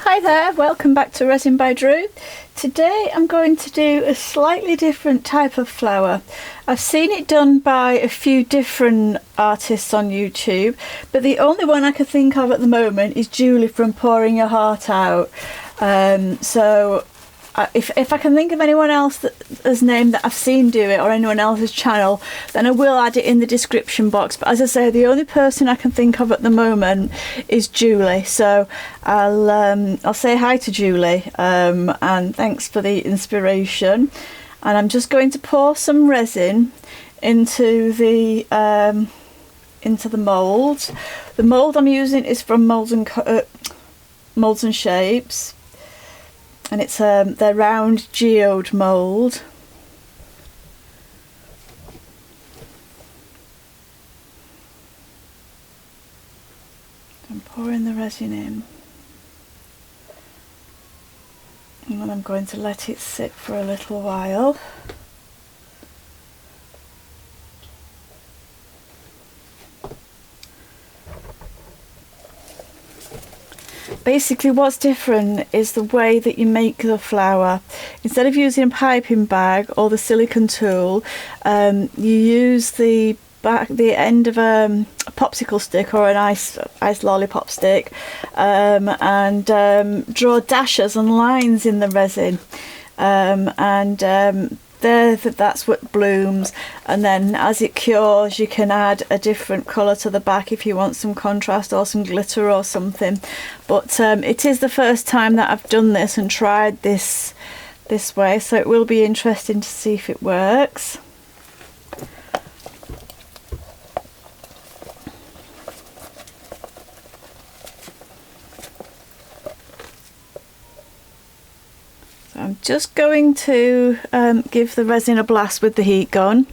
Hi there, welcome back to Resin by Drew. Today I'm going to do a slightly different type of flower. I've seen it done by a few different artists on YouTube, but the only one I can think of at the moment is Julie from Pouring Your Heart Out. If I can think of anyone else that's named that I've seen do it, or anyone else's channel, then I will add it in the description box. But as I say, the only person I can think of at the moment is Julie. So I'll say hi to Julie, and thanks for the inspiration. And I'm just going to pour some resin into the mould. The mould I'm using is from Moulds and Shapes. And it's their round geode mould. I'm pouring the resin in, and then I'm going to let it sit for a little while. Basically what's different is the way that you make the flower. Instead of using a piping bag or the silicone tool, you use the end of a popsicle stick or an ice lollipop stick, and draw dashes and lines in the resin, that's what blooms. And then as it cures, you can add a different colour to the back if you want some contrast or some glitter or something. But it is the first time that I've done this and tried this way, so it will be interesting to see if it works. I'm just going to give the resin a blast with the heat gun,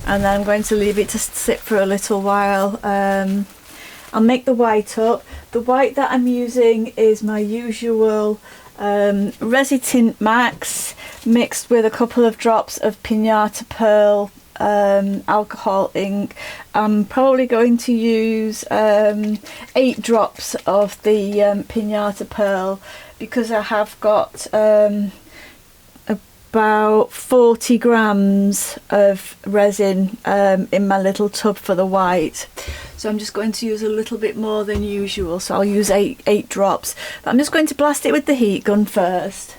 and then I'm going to leave it to sit for a little while. I'll make the white up. The white that I'm using is my usual Resi-Tint Max mixed with a couple of drops of Pinata Pearl alcohol ink. I'm probably going to use 8 drops of the Pinata Pearl, because I have got about 40 grams of resin in my little tub for the white. So I'm just going to use a little bit more than usual, so I'll use 8 drops. But I'm just going to blast it with the heat gun first.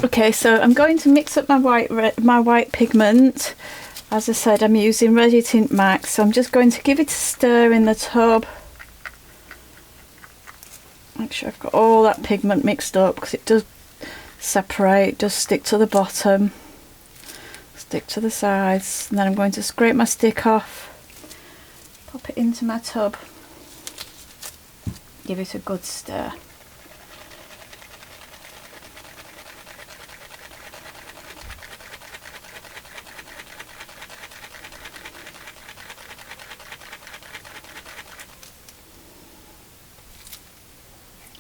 Okay, so I'm going to mix up my white pigment. As I said, I'm using Resi-Tint Max, so I'm just going to give it a stir in the tub. Make sure I've got all that pigment mixed up, because it does separate, does stick to the bottom, stick to the sides. And then I'm going to scrape my stick off, pop it into my tub, give it a good stir.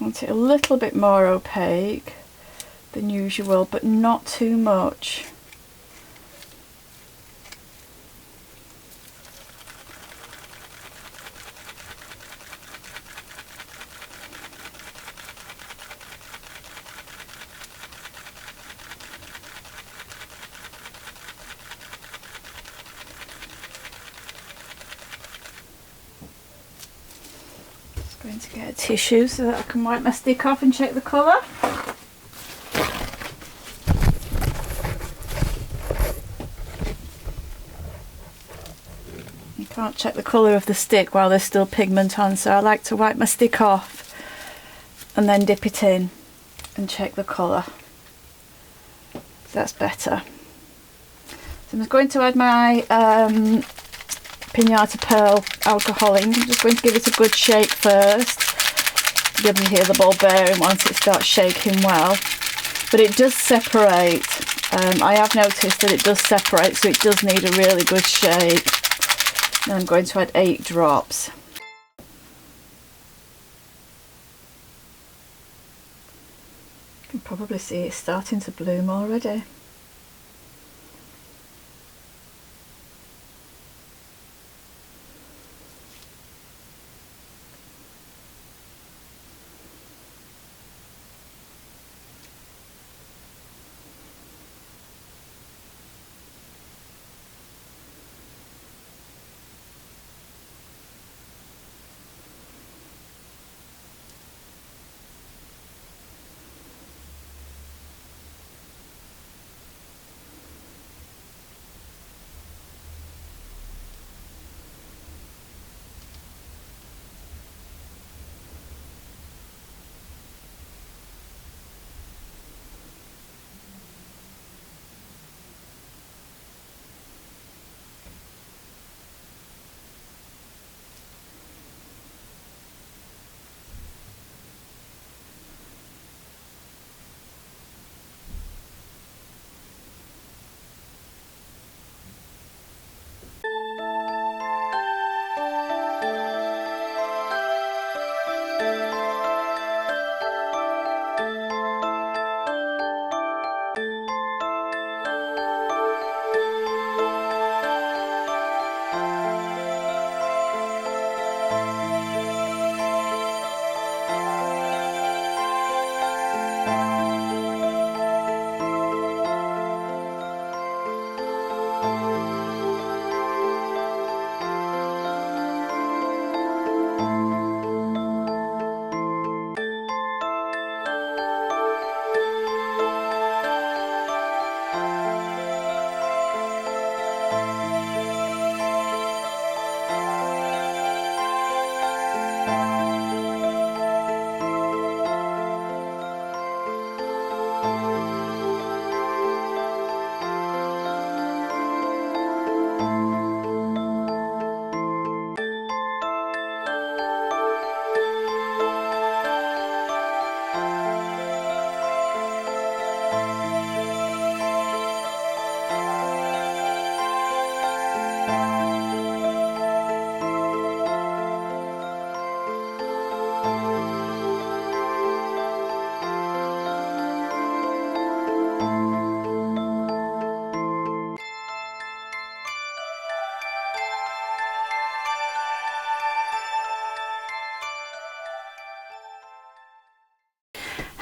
I want it a little bit more opaque than usual, but not too much. Going to get a tissue so that I can wipe my stick off and check the colour. You can't check the colour of the stick while there's still pigment on, so I like to wipe my stick off and then dip it in and check the colour. So that's better. So I'm just going to add my Pinata Pearl alcohol in. I'm just going to give it a good shake first. You can hear the ball bearing once it starts shaking well. But it does separate. I have noticed that it does separate, so it does need a really good shake. Then I'm going to add 8 drops. You can probably see it's starting to bloom already.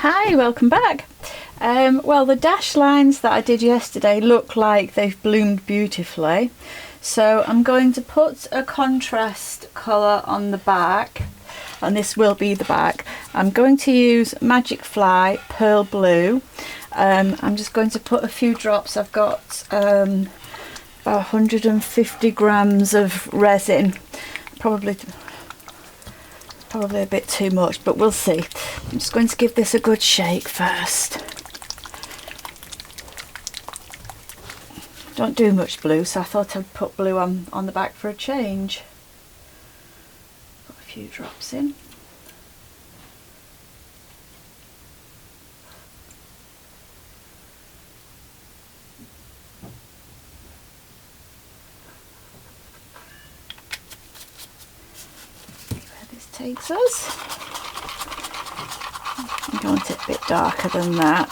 Hi, welcome back. Well, the dash lines that I did yesterday look like they've bloomed beautifully, so I'm going to put a contrast colour on the back, and this will be the back. I'm going to use Magic Fly Pearl Blue. I'm just going to put a few drops. I've got about 150 grams of resin, probably a bit too much, but we'll see. I'm just going to give this a good shake first. Don't do much blue, so I thought I'd put blue on the back for a change. Put a few drops in. Takes us. I want it a bit darker than that.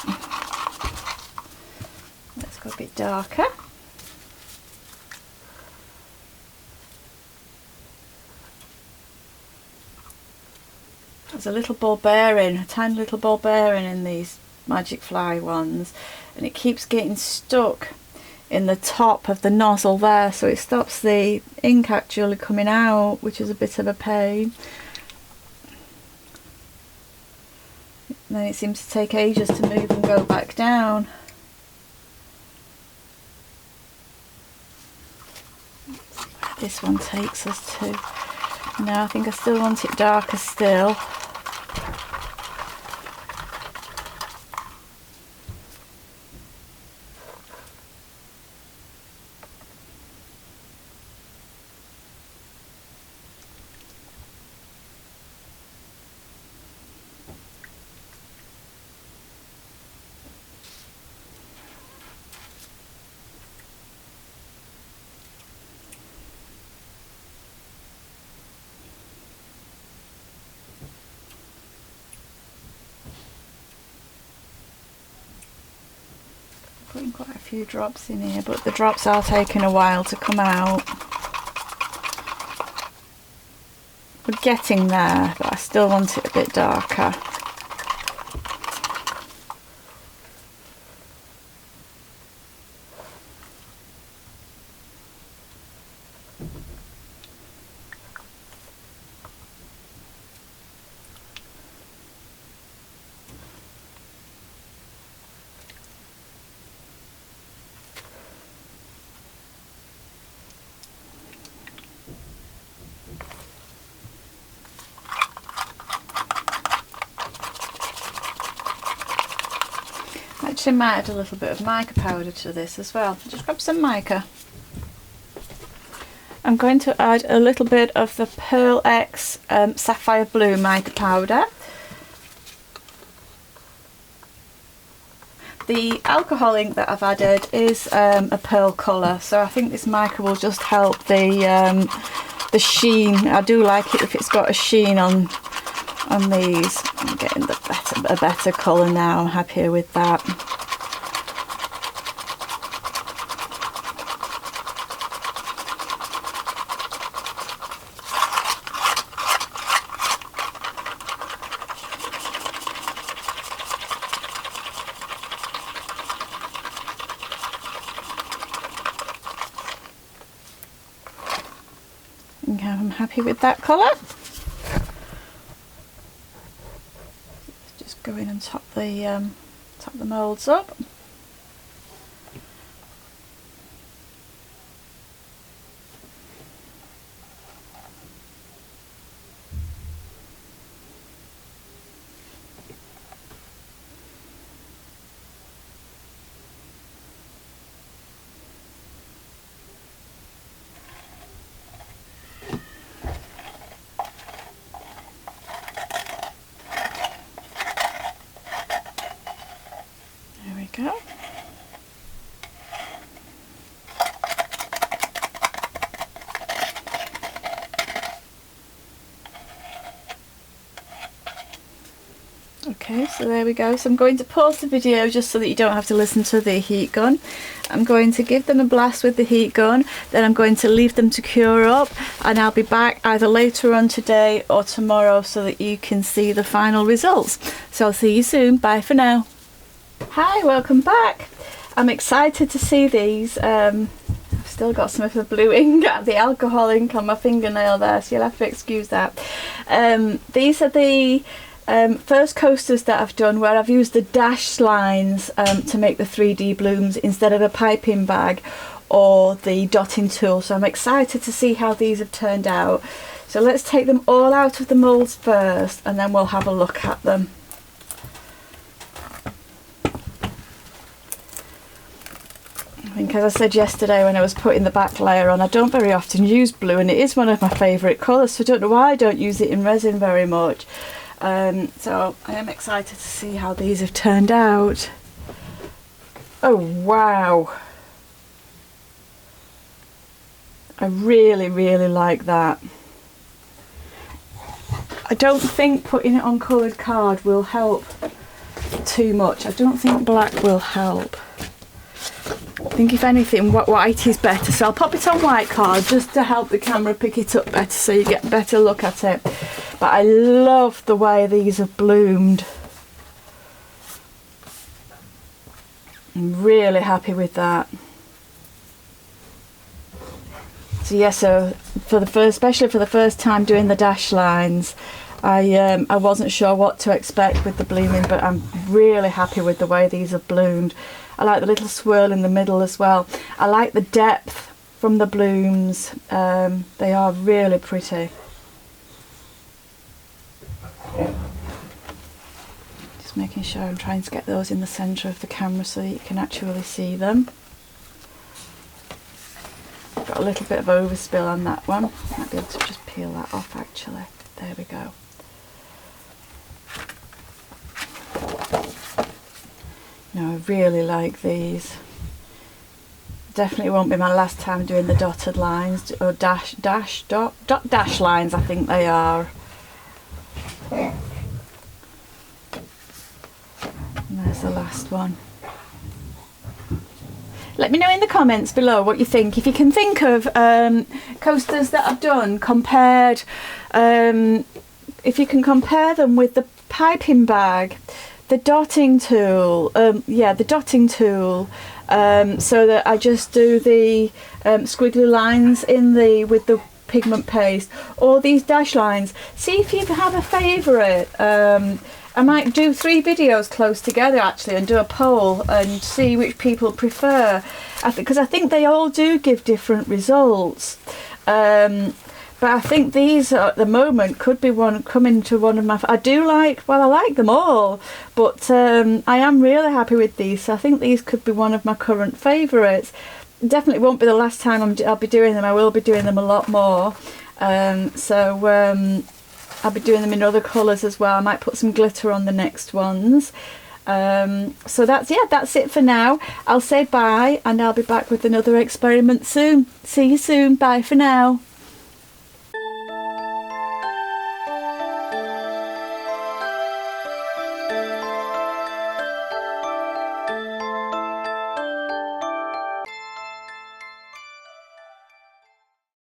Let's go a bit darker. There's a little ball bearing, a tiny little ball bearing in these Magic Fly ones, and it keeps getting stuck in the top of the nozzle there, so it stops the ink actually coming out, which is a bit of a pain. And then it seems to take ages to move and go back down. Let's see where this one takes us to. No, I think I still want it darker still. putting quite a few drops in here, but the drops are taking a while to come out. We're getting there, but I still want it a bit darker. Actually might add a little bit of mica powder to this as well. Just grab some mica. I'm going to add a little bit of the Pearl Ex Sapphire Blue mica powder. The alcohol ink that I've added is a pearl colour, so I think this mica will just help the sheen. I do like it if it's got a sheen on these. I'm getting a better colour now. I'm happier with that. Okay, I'm happy with that colour. Just go in and top the moulds up. Go. Okay, so there we go. So I'm going to pause the video just so that you don't have to listen to the heat gun. I'm going to give them a blast with the heat gun, then I'm going to leave them to cure up, and I'll be back either later on today or tomorrow so that you can see the final results. So I'll see you soon. Bye for now. Hi, welcome back. I'm excited to see these. I've still got some of the blue ink, the alcohol ink on my fingernail there, so you'll have to excuse that. These are the first coasters that I've done where I've used the dash lines to make the 3D blooms instead of a piping bag or the dotting tool. So I'm excited to see how these have turned out. So let's take them all out of the moulds first and then we'll have a look at them. I think, as I said yesterday when I was putting the back layer on, I don't very often use blue, and it is one of my favourite colours, so I don't know why I don't use it in resin very much. So I am excited to see how these have turned out. Oh wow, I really like that. I don't think putting it on coloured card will help too much. I don't think black will help. I think if anything white is better, so I'll pop it on white card just to help the camera pick it up better so you get a better look at it. But I love the way these have bloomed. I'm really happy with that. So yeah, so for the first, especially for the first time doing the dash lines, I wasn't sure what to expect with the blooming, but I'm really happy with the way these have bloomed. I like the little swirl in the middle as well. I like the depth from the blooms. They are really pretty. Just making sure I'm trying to get those in the centre of the camera so that you can actually see them. Got a little bit of overspill on that one. Might be able to just peel that off actually. There we go. No, I really like these. Definitely won't be my last time doing the dotted lines or dash lines, I think they are. And there's the last one. let me know in the comments below what you think. If you can think of coasters that I've done compared, if you can compare them with the piping bag, the dotting tool, the dotting tool, so that I just do the squiggly lines with the pigment paste, or these dash lines. See if you have a favourite. I might do 3 videos close together actually and do a poll and see which people prefer, because I think they all do give different results. But I think these at the moment could be coming to one of my. I like them all, but I am really happy with these. So I think these could be one of my current favourites. Definitely won't be the last time I'll be doing them. I will be doing them a lot more. I'll be doing them in other colours as well. I might put some glitter on the next ones. So that's it for now. I'll say bye, and I'll be back with another experiment soon. See you soon. Bye for now.